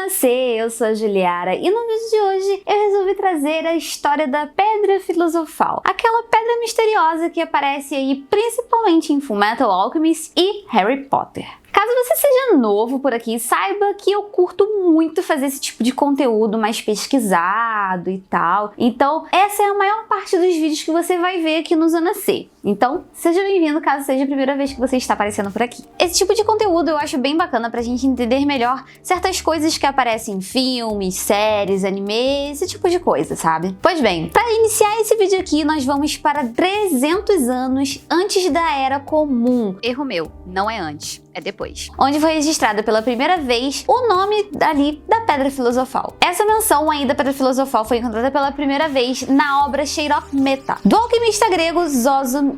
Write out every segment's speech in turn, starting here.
Zona C, eu sou a Juliara e no vídeo de hoje eu resolvi trazer a história da Pedra Filosofal, aquela pedra misteriosa que aparece aí principalmente em Fullmetal Alchemist e Harry Potter. Caso você seja novo por aqui, saiba que eu curto muito fazer esse tipo de conteúdo mais pesquisado e tal. Então, essa é a maior parte dos vídeos que você vai ver aqui no Zona C. Então, seja bem-vindo caso seja a primeira vez que você está aparecendo por aqui. Esse tipo de conteúdo eu acho bem bacana pra gente entender melhor certas coisas que aparecem em filmes, séries, animes, esse tipo de coisa, sabe? Pois bem, para iniciar esse vídeo aqui, nós vamos para 300 anos antes da Era Comum. Erro meu, não é antes, é depois. Onde foi registrado pela primeira vez o nome ali da Pedra Filosofal. Essa menção aí da Pedra Filosofal foi encontrada pela primeira vez na obra Sherlock Meta, do alquimista grego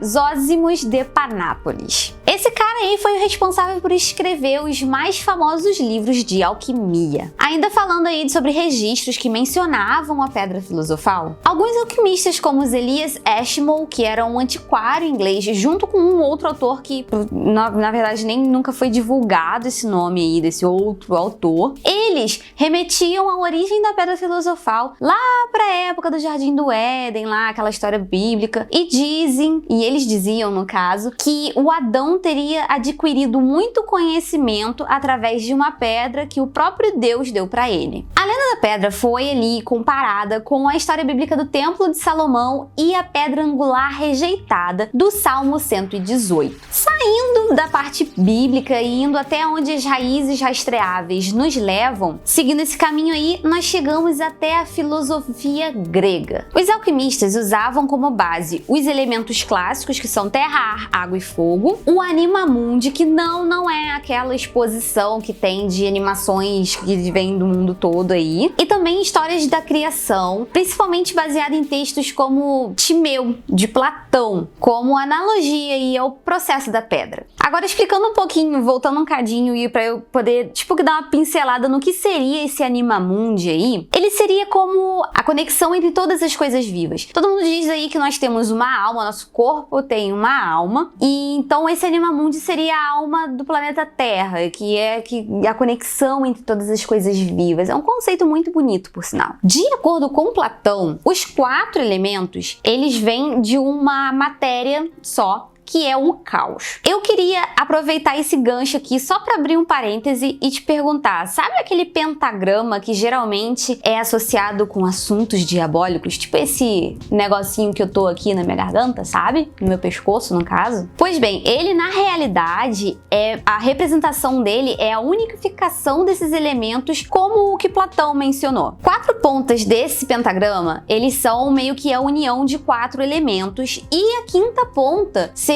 Zósimos de Panápolis. Esse cara aí foi o responsável por escrever os mais famosos livros de alquimia. Ainda falando aí sobre registros que mencionavam a Pedra Filosofal, alguns alquimistas como Elias Ashmole, que era um antiquário inglês, junto com um outro autor que na verdade nem nunca foi divulgado esse nome aí desse outro autor, eles remetiam à origem da Pedra Filosofal lá para a época do Jardim do Éden, lá aquela história bíblica, e eles diziam, no caso, que o Adão teria adquirido muito conhecimento através de uma pedra que o próprio Deus deu para ele. A lenda da pedra foi ali comparada com a história bíblica do Templo de Salomão e a pedra angular rejeitada do Salmo 118. Saindo da parte bíblica e indo até onde as raízes rastreáveis nos levam, seguindo esse caminho aí, nós chegamos até a filosofia grega. Os alquimistas usavam como base os elementos clássicos, que são terra, ar, água e fogo, o Anima Mundi, que não é aquela exposição que tem de animações que vem do mundo todo aí, e também histórias da criação, principalmente baseada em textos como Timeu, de Platão, como analogia aí ao processo da pedra. Agora, explicando um pouquinho, voltando um cadinho e para eu poder, dar uma pincelada no que seria esse Anima Mundi aí, ele seria como a conexão entre todas as coisas vivas. Todo mundo diz aí que nós temos uma alma, nosso corpo tem uma alma, e então esse Anima Mundi seria a alma do planeta Terra, que é a conexão entre todas as coisas vivas. É um conceito muito bonito, por sinal. De acordo com Platão, os 4 elementos, eles vêm de uma matéria só, que é o caos. Eu queria aproveitar esse gancho aqui só para abrir um parêntese e te perguntar, sabe aquele pentagrama que geralmente é associado com assuntos diabólicos? Tipo esse negocinho que eu tô aqui na minha garganta, sabe? No meu pescoço, no caso. Pois bem, ele na realidade, a representação dele é a unificação desses elementos, como o que Platão mencionou. 4 pontas desse pentagrama, eles são meio que a união de 4 elementos, e a 5ª ponta seria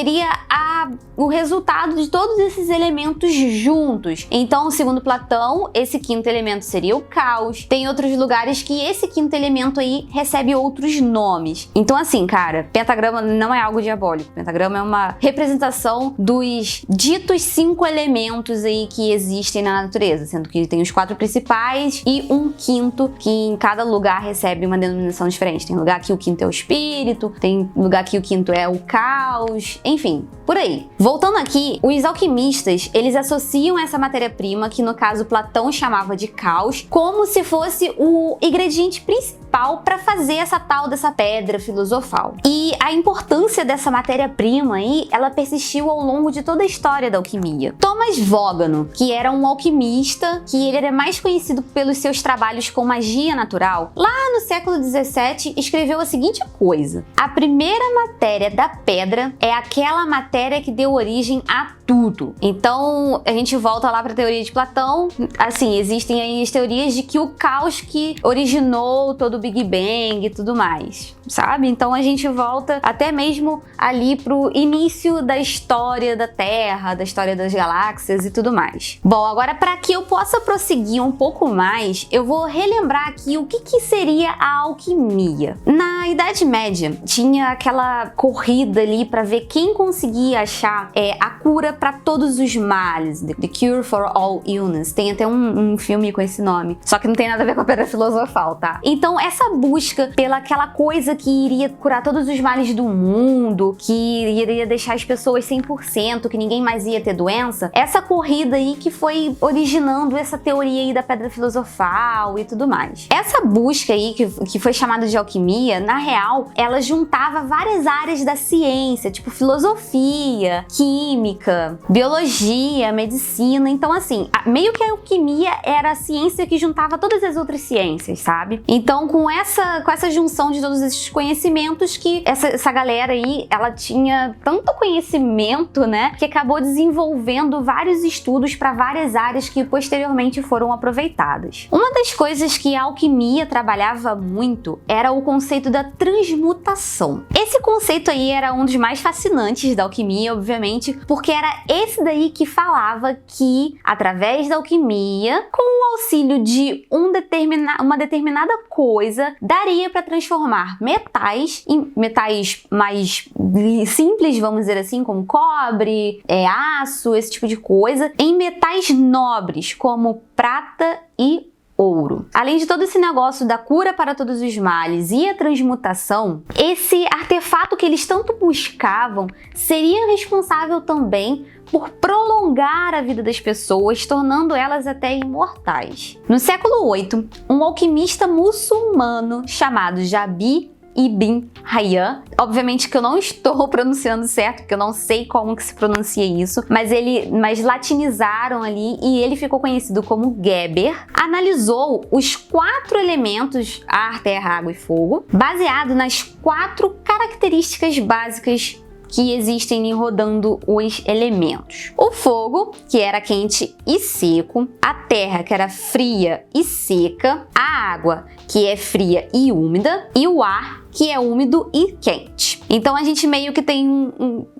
o resultado de todos esses elementos juntos. Então, segundo Platão, esse 5º elemento seria o caos. Tem outros lugares que esse 5º elemento aí recebe outros nomes. Então, assim, cara, pentagrama não é algo diabólico. Pentagrama é uma representação dos ditos 5 elementos aí que existem na natureza, sendo que tem os 4 principais e um 5º que em cada lugar recebe uma denominação diferente. Tem lugar que o 5º é o espírito, tem lugar que o 5º é o caos, enfim, por aí. Voltando aqui, os alquimistas, eles associam essa matéria-prima, que no caso Platão chamava de caos, como se fosse o ingrediente principal para fazer dessa pedra filosofal. E a importância dessa matéria-prima aí, ela persistiu ao longo de toda a história da alquimia. Thomas Vogano, que era um alquimista, que ele era mais conhecido pelos seus trabalhos com magia natural, lá no século 17, escreveu a seguinte coisa: a primeira matéria da pedra é aquela matéria que deu origem a tudo. Então, a gente volta lá para a teoria de Platão. Assim, existem aí as teorias de que o caos que originou todo o Big Bang e tudo mais, sabe? Então, a gente volta até mesmo ali pro início da história da Terra, da história das galáxias e tudo mais. Bom, agora para que eu possa prosseguir um pouco mais, eu vou relembrar aqui o que seria a alquimia. Na Idade Média, tinha aquela corrida ali para ver quem conseguia achar a cura para todos os males, The Cure for All Illness. Tem até um filme com esse nome, só que não tem nada a ver com a Pedra Filosofal, tá? Então essa busca pela aquela coisa que iria curar todos os males do mundo, que iria deixar as pessoas 100%, que ninguém mais ia ter doença, essa corrida aí que foi originando essa teoria aí da Pedra Filosofal e tudo mais. Essa busca aí, que foi chamada de alquimia, na real, ela juntava várias áreas da ciência, tipo filosofia, química, biologia, medicina. Então, assim, meio que a alquimia era a ciência que juntava todas as outras ciências, sabe? Então, com essa junção de todos esses conhecimentos, que essa galera aí, ela tinha tanto conhecimento, né, que acabou desenvolvendo vários estudos para várias áreas que posteriormente foram aproveitadas. Uma das coisas que a alquimia trabalhava muito era o conceito da transmutação. Esse conceito aí era um dos mais fascinantes da alquimia, obviamente, porque era esse daí que falava que, através da alquimia, com o auxílio de uma determinada coisa, daria para transformar metais em metais mais simples, vamos dizer assim, como cobre, aço, esse tipo de coisa, em metais nobres, como prata e ouro. Além de todo esse negócio da cura para todos os males e a transmutação, esse artefato que eles tanto buscavam seria responsável também por prolongar a vida das pessoas, tornando elas até imortais. No século VIII, um alquimista muçulmano chamado Jabir Ibn Hayyan, obviamente que eu não estou pronunciando certo, porque eu não sei como que se pronuncia isso, mas latinizaram ali e ele ficou conhecido como Geber, analisou os 4 elementos, ar, terra, água e fogo, baseado nas 4 características básicas que existem rodando os elementos. O fogo, que era quente e seco, a terra, que era fria e seca, a água, que é fria e úmida, e o ar, que é úmido e quente. Então a gente meio que tem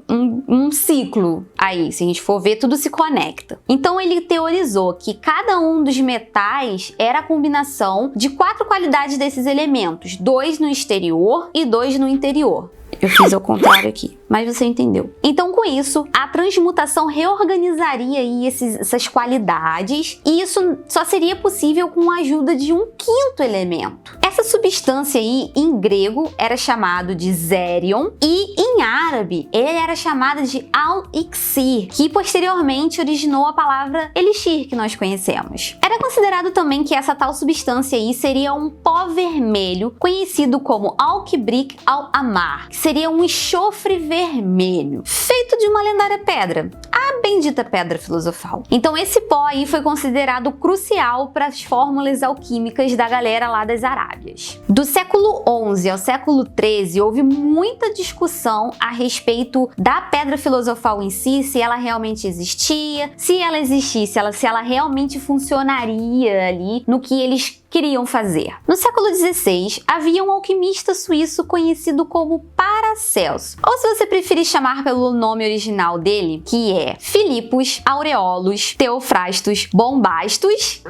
um ciclo aí, se a gente for ver, tudo se conecta. Então ele teorizou que cada um dos metais era a combinação de 4 qualidades desses elementos, 2 no exterior e 2 no interior. Eu fiz ao contrário aqui, mas você entendeu. Então, com isso, a transmutação reorganizaria aí essas qualidades, e isso só seria possível com a ajuda de um 5º elemento. Essa substância aí, em grego, era chamado de zérion, e em árabe, ele era chamado de al-iksir, que posteriormente originou a palavra elixir que nós conhecemos. Era considerado também que essa tal substância aí seria um pó vermelho, conhecido como al-kibrik al-amar, que seria um enxofre vermelho, feito de uma lendária pedra, a bendita Pedra Filosofal. Então esse pó aí foi considerado crucial para as fórmulas alquímicas da galera lá das Arábias. Do século XI ao século XIII houve muita discussão a respeito da Pedra Filosofal em si, se ela realmente existia, se ela existisse, se ela realmente funcionaria ali no que eles queriam fazer. No século XVI, havia um alquimista suíço conhecido como Paracelso, ou se você preferir chamar pelo nome original dele, que é Philippus Aureolus Theophrastus Bombastus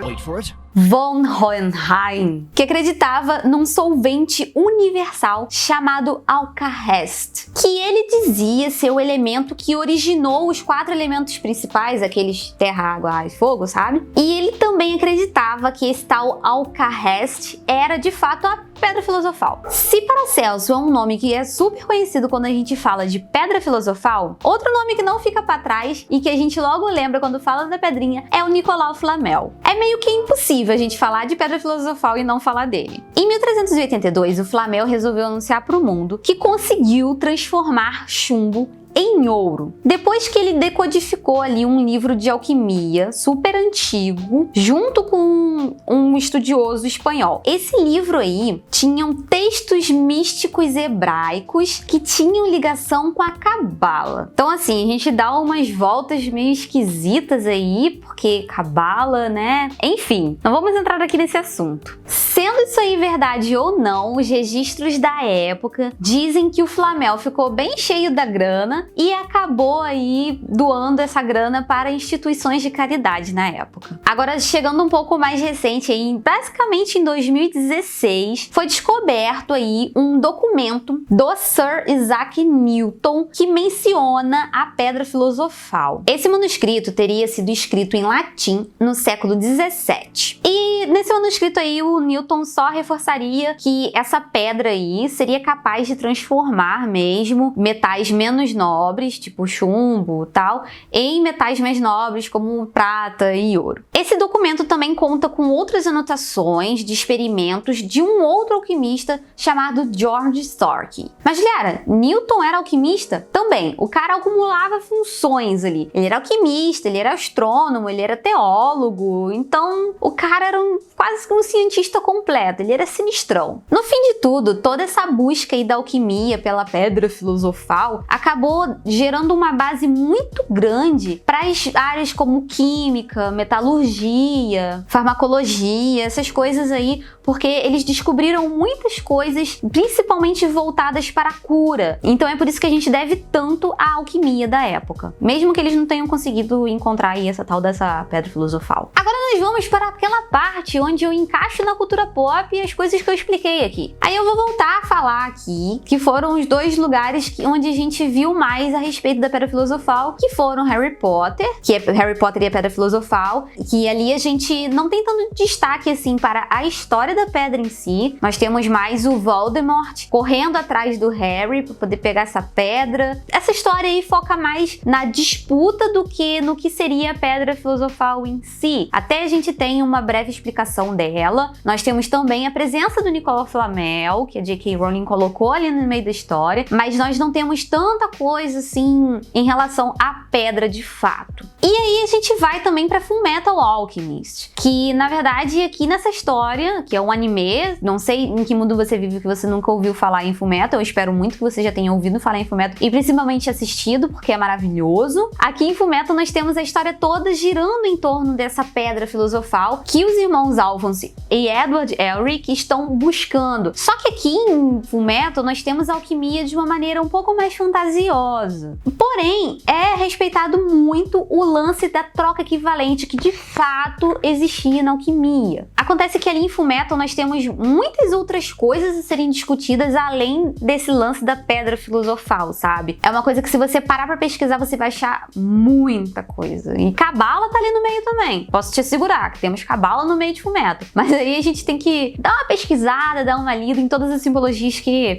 von Hohenheim, que acreditava num solvente universal chamado Alcahest, que ele dizia ser o elemento que originou os 4 elementos principais, aqueles terra, água, ar e fogo, sabe? E ele também acreditava que esse tal Alcahest era de fato a Pedra Filosofal. Se Paracelso é um nome que é super conhecido quando a gente fala de Pedra Filosofal, outro nome que não fica para trás e que a gente logo lembra quando fala da pedrinha é o Nicolau Flamel. É meio que impossível a gente falar de Pedra Filosofal e não falar dele. Em 1382, o Flamel resolveu anunciar para o mundo que conseguiu transformar chumbo em ouro. Depois que ele decodificou ali um livro de alquimia super antigo, junto com um estudioso espanhol. Esse livro aí tinham textos místicos hebraicos que tinham ligação com a cabala. Então assim, a gente dá umas voltas meio esquisitas aí, porque cabala, né? Enfim, não vamos entrar aqui nesse assunto. Sendo isso aí verdade ou não, os registros da época dizem que o Flamel ficou bem cheio da grana grana e acabou aí doando essa grana para instituições de caridade na época. Agora, chegando um pouco mais recente, aí, basicamente em 2016, foi descoberto aí um documento do Sir Isaac Newton que menciona a Pedra Filosofal. Esse manuscrito teria sido escrito em latim no século 17. E nesse manuscrito aí, o Newton só reforçaria que essa pedra aí seria capaz de transformar mesmo metais menos nobres, tipo chumbo e tal, em metais mais nobres como prata e ouro. Esse documento também conta com outras anotações de experimentos de um outro alquimista chamado George Stork. Mas, Juliara, Newton era alquimista? Também. O cara acumulava funções ali. Ele era alquimista, ele era astrônomo, ele era teólogo, então o cara era quase que um cientista completo, ele era sinistrão. No fim de tudo, toda essa busca aí da alquimia pela pedra filosofal acabou gerando uma base muito grande para as áreas como química, metalurgia, farmacologia, essas coisas aí, porque eles descobriram muitas coisas, principalmente voltadas para a cura. Então é por isso que a gente deve tanto à alquimia da época, mesmo que eles não tenham conseguido encontrar aí essa tal dessa pedra filosofal. Agora nós vamos para aquela parte onde eu encaixo na cultura pop as coisas que eu expliquei aqui. Aí eu vou voltar a falar aqui que foram os dois lugares onde a gente viu mais a respeito da pedra filosofal, que foram Harry Potter, que é Harry Potter e a pedra filosofal, que ali a gente não tem tanto destaque assim para a história da pedra em si. Nós temos mais o Voldemort correndo atrás do Harry para poder pegar essa pedra. Essa história aí foca mais na disputa do que no que seria a pedra filosofal em si. Até a gente tem uma breve explicação dela. Nós temos também a presença do Nicolau Flamel, que a J.K. Rowling colocou ali no meio da história, mas nós não temos tanta coisa assim em relação à pedra de fato. E aí a gente vai também para Fullmetal Alchemist, que na verdade aqui nessa história, que é um anime, não sei em que mundo você vive que você nunca ouviu falar em Fullmetal, eu espero muito que você já tenha ouvido falar em Fullmetal e principalmente assistido, porque é maravilhoso. Aqui em Fullmetal nós temos a história toda girando em torno dessa pedra filosofal que os irmãos Alphonse e Edward Elric estão buscando. Só que aqui em Fullmetal nós temos a alquimia de uma maneira um pouco mais fantasiosa. Porém, é respeitado muito o lance da troca equivalente que de fato existia na alquimia. Acontece que ali em Fullmetal nós temos muitas outras coisas a serem discutidas além desse lance da pedra filosofal, sabe? É uma coisa que se você parar pra pesquisar você vai achar muita coisa. E Cabala tá ali no meio também. Posso te assegurar que temos Cabala no meio de Fullmetal. Mas aí a gente tem que dar uma pesquisada, dar uma lida em todas as simbologias que...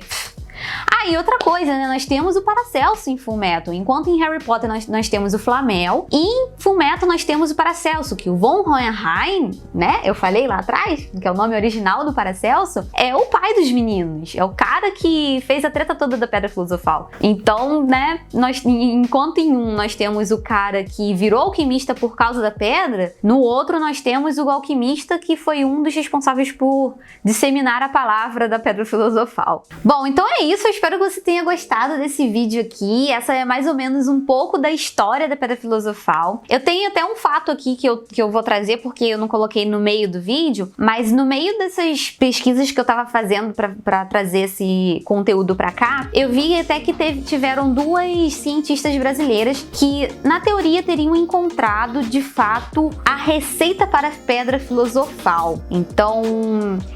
E outra coisa, né? Nós temos o Paracelso em Fullmetal, enquanto em Harry Potter nós temos o Flamel, e em Fullmetal nós temos o Paracelso, que o von Hohenheim, né? Eu falei lá atrás, que é o nome original do Paracelso, é o pai dos meninos, é o cara que fez a treta toda da Pedra Filosofal. Então, né? Enquanto em um nós temos o cara que virou alquimista por causa da pedra, no outro nós temos o alquimista que foi um dos responsáveis por disseminar a palavra da Pedra Filosofal. Bom, então é isso, eu espero que você tenha gostado desse vídeo aqui. Essa é mais ou menos um pouco da história da Pedra Filosofal. Eu tenho até um fato aqui que eu vou trazer, porque eu não coloquei no meio do vídeo, mas no meio dessas pesquisas que eu tava fazendo pra trazer esse conteúdo pra cá, eu vi até que tiveram duas cientistas brasileiras que, na teoria, teriam encontrado, de fato, a receita para a Pedra Filosofal. Então,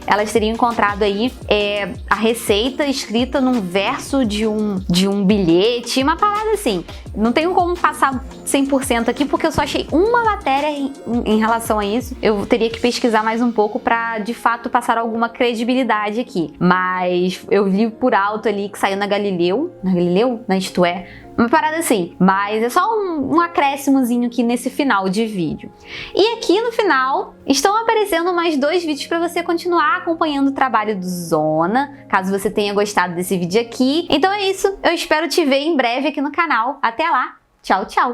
elas teriam encontrado aí a receita escrita num verso de um bilhete, uma parada assim. Não tenho como passar 100% aqui, porque eu só achei uma matéria em relação a isso. Eu teria que pesquisar mais um pouco pra, de fato, passar alguma credibilidade aqui. Mas eu vi por alto ali que saiu na Galileu, na Isto É, uma parada assim, mas é só um acréscimozinho aqui nesse final de vídeo. E aqui no final estão aparecendo mais 2 vídeos para você continuar acompanhando o trabalho do Zona, caso você tenha gostado desse vídeo aqui. Então é isso, eu espero te ver em breve aqui no canal. Até lá, tchau, tchau!